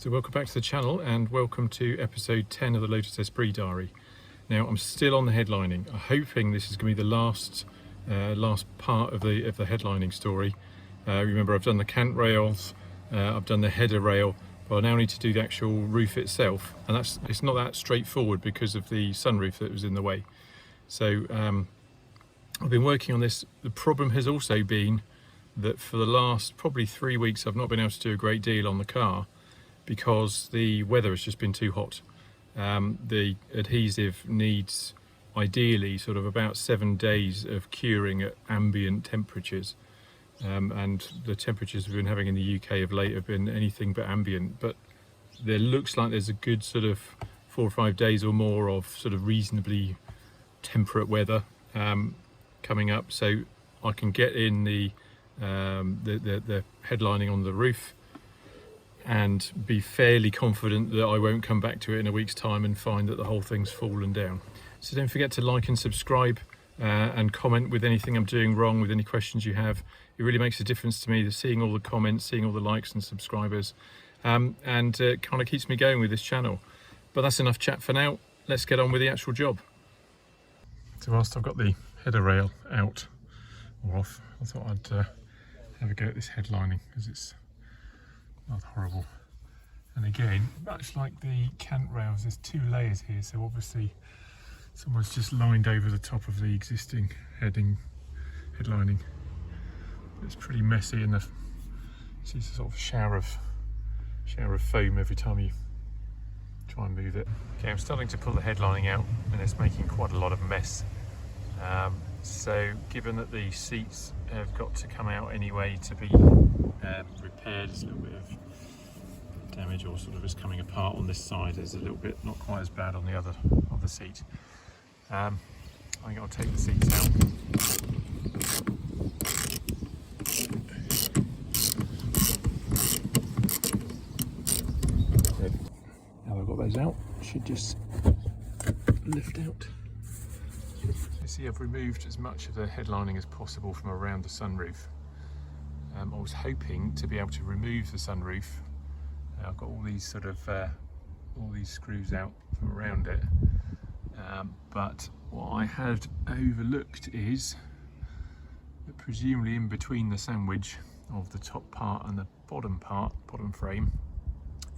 So welcome back to the channel and welcome to episode 10 of the Lotus Esprit diary. Now I'm still on the headlining. I'm hoping this is going to be the last part of the headlining story. Remember, I've done the cant rails, I've done the header rail, but I now need to do the actual roof itself, and it's not that straightforward because of the sunroof that was in the way. So I've been working on this. The problem has also been that for the last probably 3 weeks I've not been able to do a great deal on the car because the weather has just been too hot. The adhesive needs ideally sort of about 7 days of curing at ambient temperatures, and the temperatures we've been having in the UK of late have been anything but ambient, but there looks like there's a good sort of 4 or 5 days or more of sort of reasonably temperate weather coming up, so I can get in the headlining on the roof and be fairly confident that I won't come back to it in a week's time and find that the whole thing's fallen down. So don't forget to like and subscribe and comment with anything I'm doing wrong, with any questions you have. It really makes a difference to me, seeing all the comments, seeing all the likes and subscribers, and it kind of keeps me going with this channel. But that's enough chat for now. Let's get on with the actual job. So whilst I've got the header rail out or off, I thought I'd have a go at this headlining because it's not horrible. And again, much like the cant rails, there's 2 layers here, so obviously someone's just lined over the top of the existing headlining. It's pretty messy, and see a sort of shower of foam every time you try and move it. Okay, I'm starting to pull the headlining out and it's making quite a lot of mess. So given that the seats have got to come out anyway to be repaired, there's a little bit of damage, or sort of it's coming apart on this side. There's a little bit, not quite as bad on the other seat. I think I'll take the seats out. Now I've got those out, should just lift out. You see, I've removed as much of the headlining as possible from around the sunroof. I was hoping to be able to remove the sunroof. I've got all these sort of all these screws out from around it, but what I had overlooked is that presumably in between the sandwich of the top part and the bottom frame,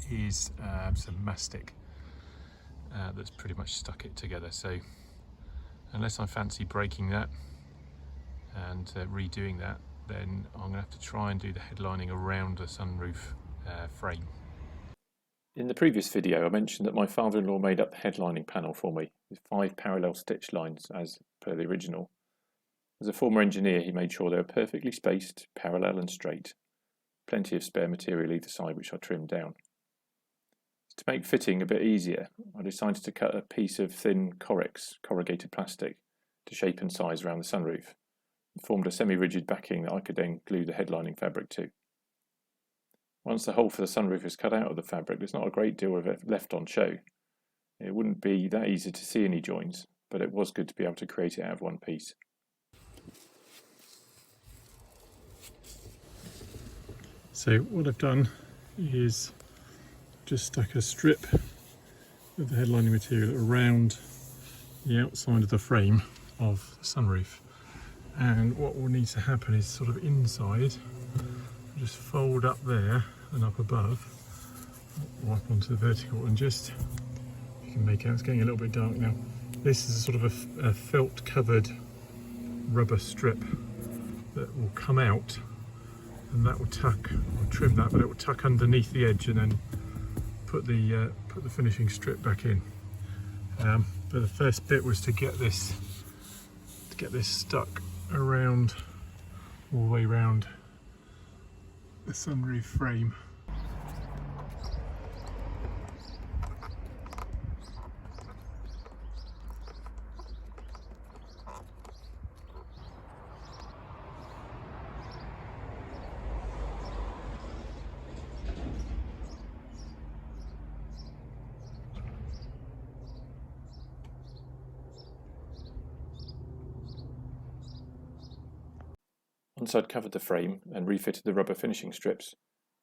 is some mastic that's pretty much stuck it together. So unless I fancy breaking that and redoing that, then I'm going to have to try and do the headlining around the sunroof frame. In the previous video I mentioned that my father-in-law made up the headlining panel for me with 5 parallel stitch lines as per the original. As a former engineer, he made sure they were perfectly spaced, parallel and straight. Plenty of spare material either side, which I trimmed down. To make fitting a bit easier, I decided to cut a piece of thin corrugated plastic to shape and size around the sunroof, and formed a semi-rigid backing that I could then glue the headlining fabric to. Once the hole for the sunroof is cut out of the fabric, there's not a great deal of it left on show. It wouldn't be that easy to see any joins, but it was good to be able to create it out of one piece. So what I've done is just stuck a strip of the headlining material around the outside of the frame of the sunroof, and what will need to happen is sort of inside, just fold up there and up above, or up onto the vertical, and just, you can make out it's getting a little bit dark now, this is a sort of a felt covered rubber strip that will come out, and that will tuck, I'll trim that, but it will tuck underneath the edge and then put the finishing strip back in. But the first bit was to get this stuck around, all the way around the sunroof frame. Once I'd covered the frame and refitted the rubber finishing strips,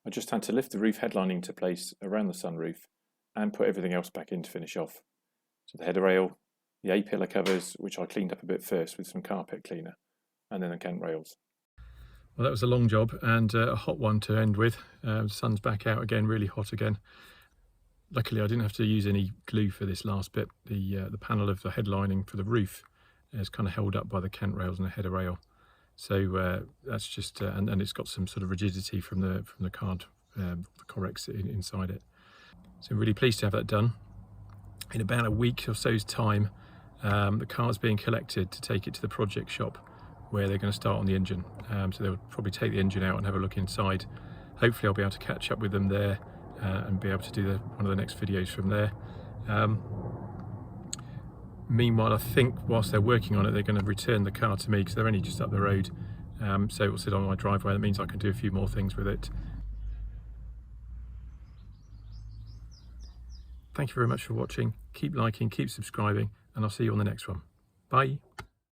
I just had to lift the roof headlining into place around the sunroof and put everything else back in to finish off. So the header rail, the A-pillar covers, which I cleaned up a bit first with some carpet cleaner, and then the cant rails. Well, that was a long job and a hot one to end with. The sun's back out again, really hot again. Luckily I didn't have to use any glue for this last bit. The panel of the headlining for the roof is kind of held up by the cant rails and the header rail. So that's just, and it's got some sort of rigidity from the card, the Correx inside it. So I'm really pleased to have that done. In about a week or so's time, the car's being collected to take it to the project shop where they're going to start on the engine. So they'll probably take the engine out and have a look inside. Hopefully I'll be able to catch up with them there and be able to do one of the next videos from there. Meanwhile, I think whilst they're working on it, they're going to return the car to me because they're only just up the road. So it will sit on my driveway. That means I can do a few more things with it. Thank you very much for watching. Keep liking, keep subscribing, and I'll see you on the next one. Bye.